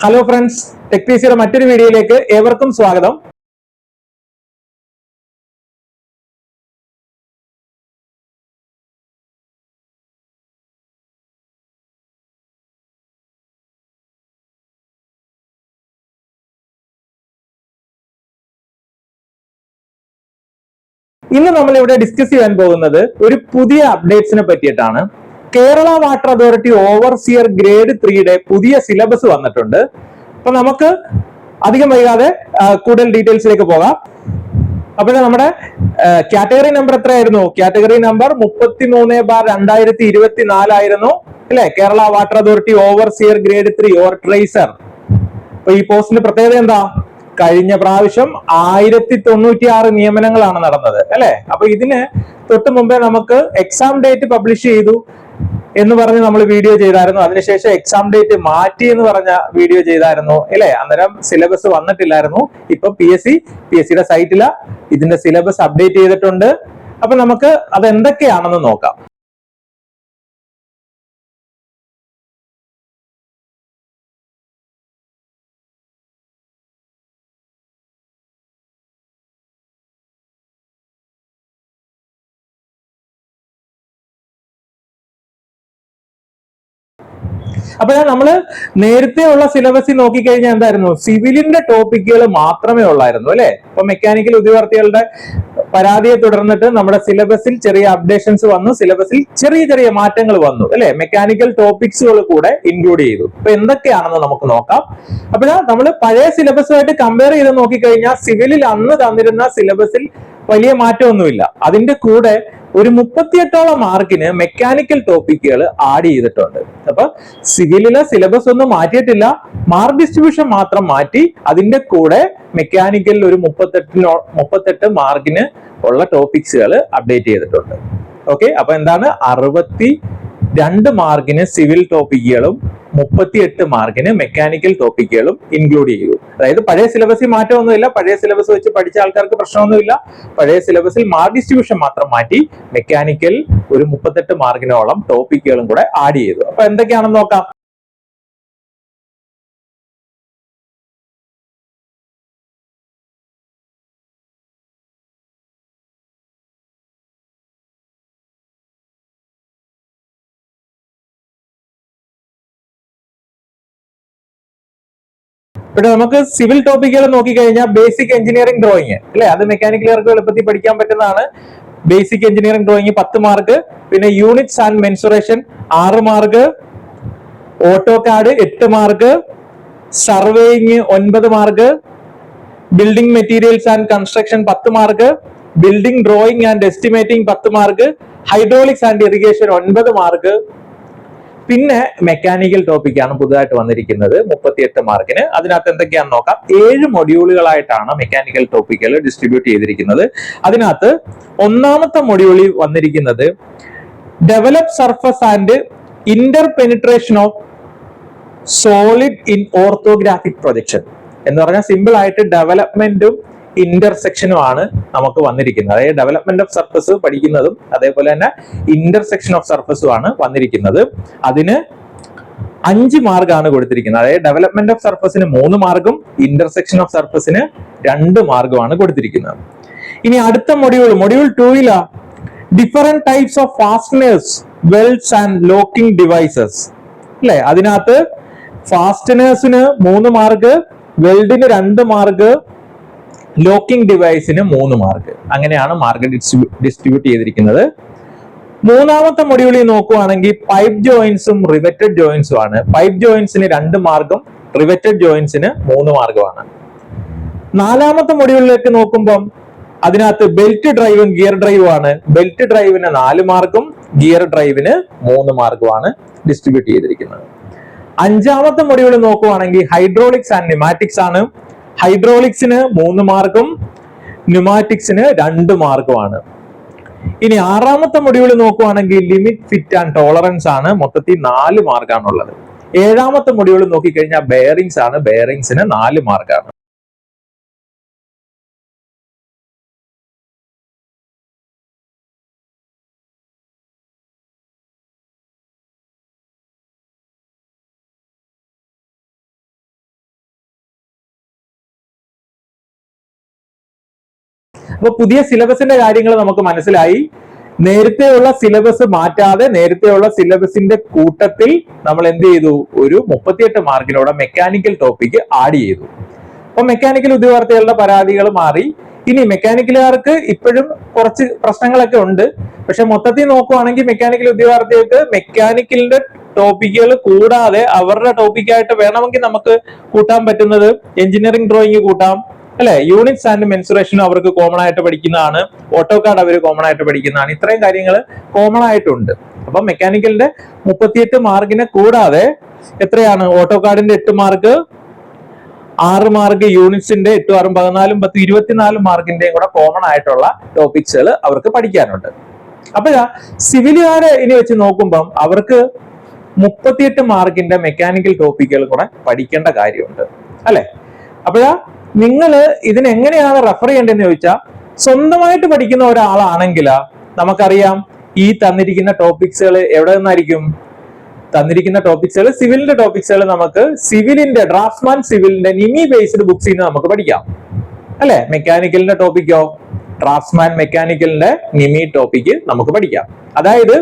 Hello friends, ടെക്പീസിയുടെ മറ്റൊരു വീഡിയോയിലേക്ക് ഏവർക്കും സ്വാഗതം. ഇന്ന് നമ്മൾ ഇവിടെ ഡിസ്കസ് ചെയ്യാൻ പോകുന്നത് ഒരു പുതിയ അപ്ഡേറ്റ്സിനെ പറ്റിയിട്ടാണ്. Kerala water authority overseer grade 3യുടെ പുതിയ സിലബസ് വന്നിട്ടുണ്ട്. അപ്പൊ നമുക്ക് അധികം വൈകാതെ കൂടുതൽ ഡീറ്റെയിൽസിലേക്ക് പോകാം. അപ്പോൾ നമ്മുടെ കാറ്റഗറി നമ്പർ എത്രയായിരുന്നു? കാറ്റഗറി നമ്പർ 33/2024 ആയിരുന്നു അല്ലെ? Kerala water authority overseer grade 3 or tracer. അപ്പൊ ഈ പോസ്റ്റിന്റെ പ്രത്യേകത എന്താ? കഴിഞ്ഞ പ്രാവശ്യം 1096 നിയമനങ്ങളാണ് നടന്നത് അല്ലെ? അപ്പൊ ഇതിന് തൊട്ട് മുമ്പേ നമുക്ക് എക്സാം ഡേറ്റ് പബ്ലിഷ് ചെയ്തു എന്ന് പറഞ്ഞ് നമ്മൾ വീഡിയോ ചെയ്തായിരുന്നു. അതിനുശേഷം എക്സാം ഡേറ്റ് മാറ്റി എന്ന് പറഞ്ഞ വീഡിയോ ചെയ്തായിരുന്നു അല്ലെ? അന്നേരം സിലബസ് വന്നിട്ടില്ലായിരുന്നു. ഇപ്പൊ പി എസ് സിയുടെ സൈറ്റില് ഇതിന്റെ സിലബസ് അപ്ഡേറ്റ് ചെയ്തിട്ടുണ്ട്. അപ്പൊ നമുക്ക് അത് എന്തൊക്കെയാണെന്ന് നോക്കാം. അപ്പൊ നമ്മൾ നേരത്തെ ഉള്ള സിലബസിൽ നോക്കിക്കഴിഞ്ഞാൽ എന്തായിരുന്നു? സിവിലിന്റെ ടോപ്പിക്കുകൾ മാത്രമേ ഉള്ളായിരുന്നു അല്ലെ? ഇപ്പൊ മെക്കാനിക്കൽ ഉദ്യോഗാർത്ഥികളുടെ പരാതിയെ തുടർന്നിട്ട് നമ്മുടെ സിലബസിൽ ചെറിയ അപ്ഡേഷൻസ് വന്നു, സിലബസിൽ ചെറിയ ചെറിയ മാറ്റങ്ങൾ വന്നു അല്ലെ? മെക്കാനിക്കൽ ടോപ്പിക്സുകൾ കൂടെ ഇൻക്ലൂഡ് ചെയ്തു. അപ്പൊ എന്തൊക്കെയാണെന്ന് നമുക്ക് നോക്കാം. അപ്പോഴാ നമ്മൾ പഴയ സിലബസുമായിട്ട് കമ്പയർ ചെയ്ത് നോക്കിക്കഴിഞ്ഞാൽ സിവിലിൽ അന്ന് തന്നിരുന്ന സിലബസിൽ വലിയ മാറ്റമൊന്നുമില്ല. അതിന്റെ കൂടെ ഒരു 38ഓളം മാർക്കിന് മെക്കാനിക്കൽ ടോപ്പിക്കുകൾ ആഡ് ചെയ്തിട്ടുണ്ട്. അപ്പൊ സിവിലിലെ സിലബസ് ഒന്നും മാറ്റിയിട്ടില്ല, മാർക്ക് ഡിസ്ട്രിബ്യൂഷൻ മാത്രം മാറ്റി. അതിന്റെ കൂടെ മെക്കാനിക്കൽ ഒരു 38 മാർക്കിന് ഉള്ള ടോപ്പിക്സുകൾ അപ്ഡേറ്റ് ചെയ്തിട്ടുണ്ട്. ഓക്കെ, അപ്പൊ എന്താണ്? 62 മാർക്കിന് സിവിൽ ടോപ്പിക്കുകളും 38 മാർക്കിന് മെക്കാനിക്കൽ ടോപ്പിക്കുകളും ഇൻക്ലൂഡ് ചെയ്തു. അതായത് പഴയ സിലബസിൽ മാറ്റമൊന്നുമില്ല, പഴയ സിലബസ് വെച്ച് പഠിച്ച ആൾക്കാർക്ക് പ്രശ്നമൊന്നുമില്ല. പഴയ സിലബസിൽ മാർക്ക് ഡിസ്ട്രിബ്യൂഷൻ മാത്രം മാറ്റി മെക്കാനിക്കൽ ഒരു 38 മാർക്കിനോളം ടോപ്പിക്കുകളും കൂടെ ആഡ് ചെയ്തു. അപ്പൊ എന്തൊക്കെയാണെന്ന് നോക്കാം. ഇവിടെ നമുക്ക് സിവിൽ ടോപ്പിക്കുകൾ നോക്കിക്കഴിഞ്ഞാൽ ബേസിക് എഞ്ചിനീയറിംഗ് ഡ്രോയിങ് അല്ലെ? അത് മെക്കാനിക്കലുകാർക്ക് എളുപ്പത്തിൽ പഠിക്കാൻ പറ്റുന്നതാണ്. ബേസിക് എഞ്ചിനീയറിംഗ് ഡ്രോയിങ് 10 മാർക്ക്, പിന്നെ units and mensuration 6 mark, auto card 8 mark, surveying 9 mark, building materials and construction 10 mark, building drawing and estimating 10 mark, hydraulics and irrigation 9 mark. പിന്നെ mechanical ടോപ്പിക്കാണ് പുതുതായിട്ട് വന്നിരിക്കുന്നത് 38 മാർക്കിന്. അതിനകത്ത് എന്തൊക്കെയാണെന്ന് നോക്കാം. 7 മൊഡ്യൂളുകളായിട്ടാണ് മെക്കാനിക്കൽ ടോപ്പിക്കുകൾ ഡിസ്ട്രിബ്യൂട്ട് ചെയ്തിരിക്കുന്നത്. അതിനകത്ത് ഒന്നാമത്തെ മൊഡ്യൂളിൽ വന്നിരിക്കുന്നത് develop surface and Inter penetration of solid in orthographic projection എന്ന് പറഞ്ഞാൽ സിമ്പിൾ ആയിട്ട് ഡെവലപ്മെന്റും ഇന്റർസെക്ഷനും ആണ് നമുക്ക് വന്നിരിക്കുന്നത്. അതായത് ഡെവലപ്മെന്റ് ഓഫ് സർഫസ് പഠിക്കുന്നതും അതേപോലെ തന്നെ ഇന്റർസെക്ഷൻ ഓഫ് സർഫസും ആണ് വന്നിരിക്കുന്നത്. അതിന് 5 മാർക്കാണ് കൊടുത്തിരിക്കുന്നത്. അതായത് ഡെവലപ്മെന്റ് ഓഫ് സർഫസിന് 3 മാർക്കും ഇന്റർസെക്ഷൻ ഓഫ് സർഫസിന് 2 മാർക്കുമാണ് കൊടുത്തിരിക്കുന്നത്. ഇനി അടുത്ത module 2 different types of fasteners, velds and locking devices അല്ലെ? അതിനകത്ത് ഫാസ്റ്റനേഴ്സിന് 3 മാർക്ക്, വെൽഡിന് 2 മാർക്ക്, ലോക്കിംഗ് ഡിവൈസിന് 3 മാർക്ക്. അങ്ങനെയാണ് മാർക്ക് ഡിസ്ട്രിബ്യൂട്ട് ചെയ്തിരിക്കുന്നത്. മൂന്നാമത്തെ മൊഡ്യൂളിൽ നോക്കുവാണെങ്കിൽ പൈപ്പ് ജോയിന്റ്സും റിവറ്റഡ് ജോയിന്റ്സും ആണ്. പൈപ്പ് ജോയിന്റ്സിന് 2 മാർക്കും റിവറ്റഡ് ജോയിന്റ്സിന് 3 മാർക്കുമാണ്. നാലാമത്തെ മൊഡ്യൂളിലേക്ക് നോക്കുമ്പോൾ അതിനകത്ത് ബെൽറ്റ് ഡ്രൈവും ഗിയർ ഡ്രൈവും ആണ്. ബെൽറ്റ് ഡ്രൈവിന് 4 മാർക്കും ഗിയർ ഡ്രൈവിന് 3 മാർക്കുമാണ് ഡിസ്ട്രിബ്യൂട്ട് ചെയ്തിരിക്കുന്നത്. അഞ്ചാമത്തെ മൊഡ്യൂൾ നോക്കുവാണെങ്കിൽ ഹൈഡ്രോളിക്സ് ആൻഡ് ന്യൂമാറ്റിക്സ് ആണ്. ഹൈഡ്രോളിക്സിന് 3 മാർക്കും ന്യൂമാറ്റിക്സിന് 2 മാർക്കുമാണ്. ഇനി ആറാമത്തെ മൊഡ്യൂൾ നോക്കുവാണെങ്കിൽ ലിമിറ്റ്, ഫിറ്റ് ആൻഡ് ടോളറൻസ് ആണ്. മൊത്തത്തിൽ 4 മാർക്കാണുള്ളത്. ഏഴാമത്തെ മൊഡ്യൂൾ നോക്കിക്കഴിഞ്ഞാൽ ബെയറിംഗ്സ് ആണ്. ബെയറിംഗ്സിന് 4 മാർക്കാണ്. അപ്പൊ പുതിയ സിലബസിന്റെ കാര്യങ്ങൾ നമുക്ക് മനസ്സിലായി. നേരത്തെയുള്ള സിലബസ് മാറ്റാതെ നേരത്തെയുള്ള സിലബസിന്റെ കൂട്ടത്തിൽ നമ്മൾ എന്ത് ചെയ്തു, ഒരു 38 മാർക്കിനോടെ മെക്കാനിക്കൽ ടോപ്പിക് ആഡ് ചെയ്തു. അപ്പൊ മെക്കാനിക്കൽ ഉദ്യോഗാർത്ഥികളുടെ പരാതികൾ മാറി. ഇനി മെക്കാനിക്കലുകാർക്ക് ഇപ്പോഴും കുറച്ച് പ്രശ്നങ്ങളൊക്കെ ഉണ്ട്. പക്ഷെ മൊത്തത്തിൽ നോക്കുവാണെങ്കിൽ മെക്കാനിക്കൽ ഉദ്യോഗാർത്ഥികൾക്ക് മെക്കാനിക്കലിന്റെ ടോപ്പിക്കുകൾ കൂടാതെ അവരുടെ ടോപ്പിക്കായിട്ട് വേണമെങ്കിൽ നമുക്ക് കൂട്ടാൻ പറ്റുന്നത് എഞ്ചിനീയറിംഗ് ഡ്രോയിങ് കൂട്ടാം, അല്ലെ? യൂണിറ്റ്സ് ആൻഡ് മെൻസുറേഷൻ അവർക്ക് കോമൺ ആയിട്ട് പഠിക്കുന്നതാണ്. ഓട്ടോകാഡ് അവർ കോമൺ ആയിട്ട് പഠിക്കുന്നതാണ്. ഇത്രയും കാര്യങ്ങൾ കോമൺ ആയിട്ടുണ്ട്. അപ്പൊ മെക്കാനിക്കലിന്റെ 38 മാർക്കിനെ കൂടാതെ എത്രയാണ്? ഓട്ടോകാഡിന്റെ 8 മാർക്ക്, 6 മാർക്ക് യൂണിറ്റ്സിന്റെ 8, 6, 14, 10, 24 മാർക്കിന്റെയും കൂടെ കോമൺ ആയിട്ടുള്ള ടോപ്പിക്സുകൾ അവർക്ക് പഠിക്കാനുണ്ട്. അപ്പോഴാ സിവിലുകാരെ ഇനി വെച്ച് നോക്കുമ്പം അവർക്ക് 38 മാർക്കിന്റെ മെക്കാനിക്കൽ ടോപ്പിക്കുകൾ കൂടെ പഠിക്കേണ്ട കാര്യമുണ്ട്, അല്ലെ? അപ്പോഴാ നിങ്ങൾ ഇതിനെങ്ങനെയാണ് റെഫർ ചെയ്യേണ്ടതെന്ന് ചോദിച്ചാൽ, സ്വന്തമായിട്ട് പഠിക്കുന്ന ഒരാളാണെങ്കിൽ നമുക്കറിയാം ഈ തന്നിരിക്കുന്ന ടോപ്പിക്സുകൾ എവിടെ നിന്നായിരിക്കും തന്നിരിക്കുന്ന ടോപ്പിക്സുകൾ? സിവിലിന്റെ ടോപ്പിക്സുകൾ നമുക്ക് സിവിലിന്റെ ഡ്രാഫ്റ്റ്സ്മാൻ സിവിലിന്റെ നിമി ബേസ്ഡ് ബുക്സിൽ നിന്ന് നമുക്ക് പഠിക്കാം, അല്ലെ? മെക്കാനിക്കലിന്റെ ടോപ്പിക്കോ ഡ്രാഫ്റ്റ്സ്മാൻ മെക്കാനിക്കലിന്റെ നിമി ടോപ്പിക്ക് നമുക്ക് പഠിക്കാം. അതായത്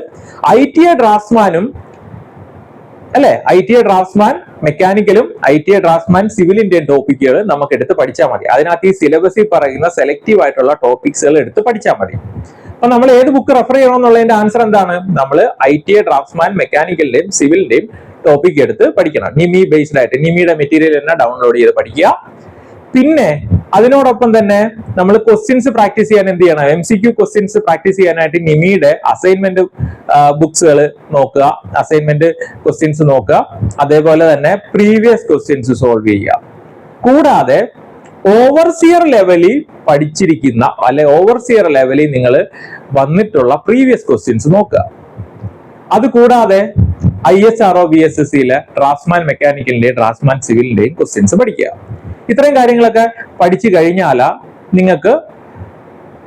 ITA ഡ്രാഫ്റ്റ്സ്മാനും, അല്ലെ, ITA ഡ്രാഫ്റ്റ്സ്മാൻ മെക്കാനിക്കലും ITA ഡ്രാഫ്റ്റ്സ്മാൻ സിവിലിന്റെയും ടോപ്പിക്കുകൾ നമുക്ക് എടുത്ത് പഠിച്ചാൽ മതി. അതിനകത്ത് ഈ സിലബസിൽ പറയുന്ന സെലക്റ്റീവ് ആയിട്ടുള്ള ടോപ്പിക്സുകൾ എടുത്ത് പഠിച്ചാൽ മതി. അപ്പൊ നമ്മൾ ഏത് ബുക്ക് റെഫർ ചെയ്യണം എന്നുള്ളതിന്റെ ആൻസർ എന്താണ്? നമ്മൾ ITA ഡ്രാഫ്റ്റ്സ്മാൻ മെക്കാനിക്കലിന്റെയും സിവിലിന്റെയും ടോപ്പിക് എടുത്ത് പഠിക്കണം. നിമി ബേസ്ഡ് ആയിട്ട് നിമിയുടെ മെറ്റീരിയൽ തന്നെ ഡൗൺലോഡ് ചെയ്ത് പഠിക്കുക. പിന്നെ അതിനോടൊപ്പം തന്നെ നമ്മൾ ക്വസ്റ്റ്യൻസ് പ്രാക്ടീസ് ചെയ്യാൻ എന്ത് ചെയ്യണം? MCQ ക്വസ്റ്റ്യൻസ് പ്രാക്ടീസ് ചെയ്യാനായിട്ട് നിമിയുടെ അസൈൻമെന്റ് ബുക്സുകൾ നോക്കുക, അസൈൻമെന്റ് ക്വസ്റ്റ്യൻസ് നോക്കുക. അതേപോലെ തന്നെ പ്രീവിയസ് ക്വസ്റ്റ്യൻസ് സോൾവ് ചെയ്യുക. കൂടാതെ ഓവർസിയർ ലെവലിൽ പഠിച്ചിരിക്കുന്ന അല്ലെ ഓവർസിയർ ലെവലിൽ നിങ്ങൾ വന്നിട്ടുള്ള പ്രീവിയസ് ക്വസ്റ്റ്യൻസ് നോക്കുക. അതുകൂടാതെ ISRO BSSCയിലെ ഡ്രാഫ്റ്റ്സ്മാൻ മെക്കാനിക്കലിന്റെയും ഡ്രാഫ്റ്റ്സ്മാൻ സിവിലിന്റെയും ക്വസ്റ്റ്യൻസ് പഠിക്കുക. ഇത്രയും കാര്യങ്ങളൊക്കെ പഠിച്ചു കഴിഞ്ഞാൽ നിങ്ങൾക്ക്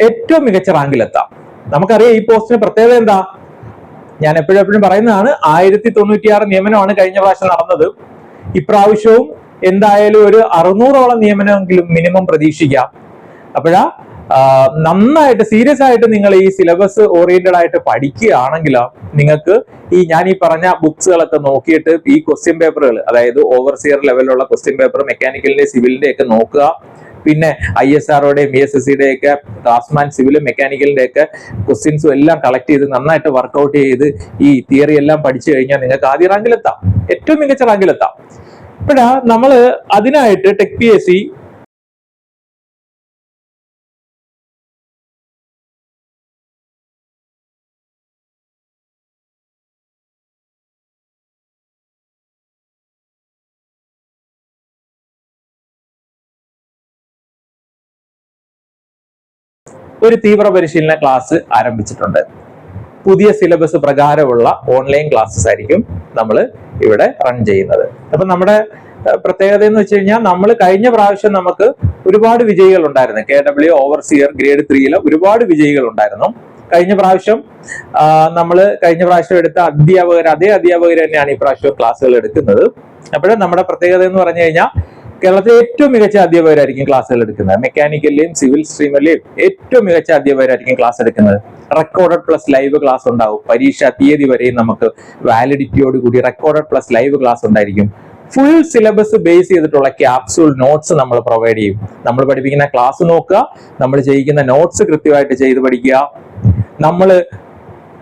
ഏറ്റവും മികച്ച റാങ്കിലെത്താം. നമുക്കറിയാം ഈ പോസ്റ്റിന് പ്രത്യേകത എന്താ? ഞാൻ എപ്പോഴും പറയുന്നതാണ്, 1096 നിയമനമാണ് കഴിഞ്ഞ പ്രാവശ്യം നടന്നത്. ഇപ്രാവശ്യവും എന്തായാലും ഒരു 600ഓളം നിയമനമെങ്കിലും മിനിമം പ്രതീക്ഷിക്കാം. അപ്പോഴാ നന്നായിട്ട് സീരിയസ് ആയിട്ട് നിങ്ങൾ ഈ സിലബസ് ഓറിയന്റഡ് ആയിട്ട് പഠിക്കുകയാണെങ്കിൽ നിങ്ങൾക്ക് ഞാൻ ഈ പറഞ്ഞ ബുക്സുകളൊക്കെ നോക്കിയിട്ട് ഈ ക്വസ്റ്റ്യൻ പേപ്പറുകൾ, അതായത് ഓവർസിയർ ലെവലിലുള്ള ക്വസ്റ്റ്യൻ പേപ്പർ മെക്കാനിക്കലിന്റെ സിവിലിന്റെ ഒക്കെ നോക്കുക. പിന്നെ ISROയുടെയും BSSCയുടെ ഒക്കെ ഡ്രാഫ്റ്റ്സ്മാൻ സിവിലും മെക്കാനിക്കലിന്റെ ഒക്കെ ക്വസ്റ്റ്യൻസും എല്ലാം കളക്ട് ചെയ്ത് നന്നായിട്ട് വർക്ക്ഔട്ട് ചെയ്ത് ഈ തിയറി എല്ലാം പഠിച്ചു കഴിഞ്ഞാൽ നിങ്ങൾക്ക് ആദ്യ റാങ്കിലെത്താം, ഏറ്റവും മികച്ച റാങ്കിലെത്താം. ഇപ്പോഴാ നമ്മള് അതിനായിട്ട് ടെക് PSC ഒരു തീവ്ര പരിശീലന ക്ലാസ് ആരംഭിച്ചിട്ടുണ്ട്. പുതിയ സിലബസ് പ്രകാരമുള്ള ഓൺലൈൻ ക്ലാസ്സസ് ആയിരിക്കും നമ്മൾ ഇവിടെ റൺ ചെയ്യുന്നത്. അപ്പൊ നമ്മുടെ പ്രത്യേകത എന്ന് വെച്ച് കഴിഞ്ഞാൽ, നമ്മൾ കഴിഞ്ഞ പ്രാവശ്യം നമുക്ക് ഒരുപാട് വിജയികൾ ഉണ്ടായിരുന്നു. KW ഓവർസിയർ ഗ്രേഡ് 3 ഒരുപാട് വിജയികൾ ഉണ്ടായിരുന്നു. കഴിഞ്ഞ പ്രാവശ്യം എടുത്ത അതേ അധ്യാപകർ തന്നെയാണ് ഈ പ്രാവശ്യം ക്ലാസ്സുകൾ എടുക്കുന്നത്. അപ്പോഴും നമ്മുടെ പ്രത്യേകത എന്ന് പറഞ്ഞു കഴിഞ്ഞാൽ, കേരളത്തിലെ ഏറ്റവും മികച്ച അധ്യാപകരായിരിക്കും ക്ലാസ്സുകൾ എടുക്കുന്നത്. മെക്കാനിക്കലിലെയും സിവിൽ സ്ട്രീമിലെയും ഏറ്റവും മികച്ച അധ്യാപകരായിരിക്കും ക്ലാസ് എടുക്കുന്നത്. റെക്കോർഡഡ് പ്ലസ് ലൈവ് ക്ലാസ് ഉണ്ടാവും. പരീക്ഷ തീയതി വരെയും നമുക്ക് വാലിഡിറ്റിയോട് കൂടി റെക്കോർഡഡ് പ്ലസ് ലൈവ് ക്ലാസ് ഉണ്ടായിരിക്കും. ഫുൾ സിലബസ് ബേസ് ചെയ്തിട്ടുള്ള ക്യാപ്സൂൾ നോട്ട്സ് നമ്മൾ പ്രൊവൈഡ് ചെയ്യും. നമ്മൾ പഠിപ്പിക്കുന്ന ക്ലാസ് നോക്കുക, നമ്മൾ ചെയ്യിക്കുന്ന നോട്ട്സ് കൃത്യമായിട്ട് ചെയ്ത് പഠിക്കുക. നമ്മൾ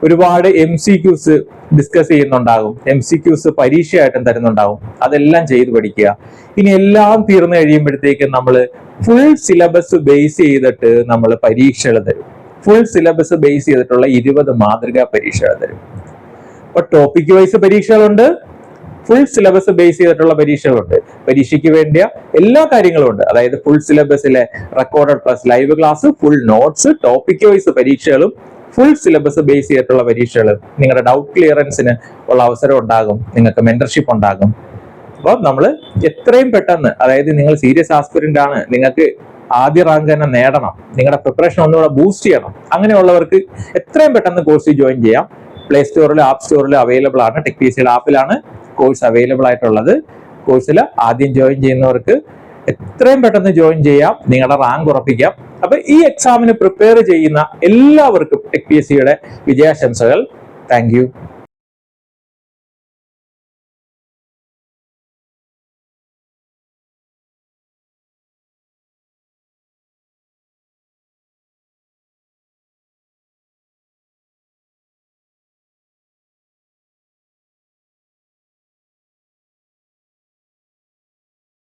ഒരുപാട് MCQs ഡിസ്കസ് ചെയ്യുന്നുണ്ടാകും, MCQs പരീക്ഷയായിട്ടും തരുന്നുണ്ടാകും. അതെല്ലാം ചെയ്ത് പഠിക്കുക. ഇനി എല്ലാം തീർന്നു കഴിയുമ്പോഴത്തേക്കും നമ്മൾ ഫുൾ സിലബസ് ബേസ് ചെയ്തിട്ട് നമ്മൾ പരീക്ഷകൾ തരും. ഫുൾ സിലബസ് ബേസ് ചെയ്തിട്ടുള്ള 20 മാതൃകാ പരീക്ഷകൾ തരും. അപ്പൊ ടോപ്പിക് വൈസ് പരീക്ഷകളുണ്ട്, ഫുൾ സിലബസ് ബേസ് ചെയ്തിട്ടുള്ള പരീക്ഷകളുണ്ട്. പരീക്ഷയ്ക്ക് വേണ്ടിയ എല്ലാ കാര്യങ്ങളും ഉണ്ട്. അതായത് ഫുൾ സിലബസിലെ recorded plus live class, full notes, topic wise പരീക്ഷകളും ഫുൾ സിലബസ് ബേസ് ചെയ്തിട്ടുള്ള പരീക്ഷകൾ. നിങ്ങളുടെ ഡൗട്ട് ക്ലിയറൻസിന് ഉള്ള അവസരം ഉണ്ടാകും, നിങ്ങൾക്ക് മെന്റർഷിപ്പ് ഉണ്ടാകും. അപ്പോൾ നമ്മൾ എത്രയും പെട്ടെന്ന്, അതായത് നിങ്ങൾ സീരിയസ് ആസ്പിരന്റ് ആണ്, നിങ്ങൾക്ക് ആദ്യ റാങ്ക് തന്നെ നേടണം, നിങ്ങളുടെ പ്രിപ്പറേഷൻ ഒന്നുകൂടെ ബൂസ്റ്റ് ചെയ്യണം, അങ്ങനെയുള്ളവർക്ക് എത്രയും പെട്ടെന്ന് കോഴ്സ് ജോയിൻ ചെയ്യാം. പ്ലേ സ്റ്റോറിലും ആപ്പ് സ്റ്റോറിലും അവൈലബിൾ ആണ്. ടെക് PSCയുടെ ആപ്പിലാണ് കോഴ്സ് അവൈലബിൾ ആയിട്ടുള്ളത്. കോഴ്സിൽ ആദ്യം ജോയിൻ ചെയ്യുന്നവർക്ക് എത്രയും പെട്ടെന്ന് ജോയിൻ ചെയ്യാം, നിങ്ങളുടെ റാങ്ക് ഉറപ്പിക്കാം. അപ്പൊ ഈ എക്സാമിന് പ്രിപ്പയർ ചെയ്യുന്ന എല്ലാവർക്കും ടെക് PSC യുടെ വിജയാശംസകൾ. Thank you.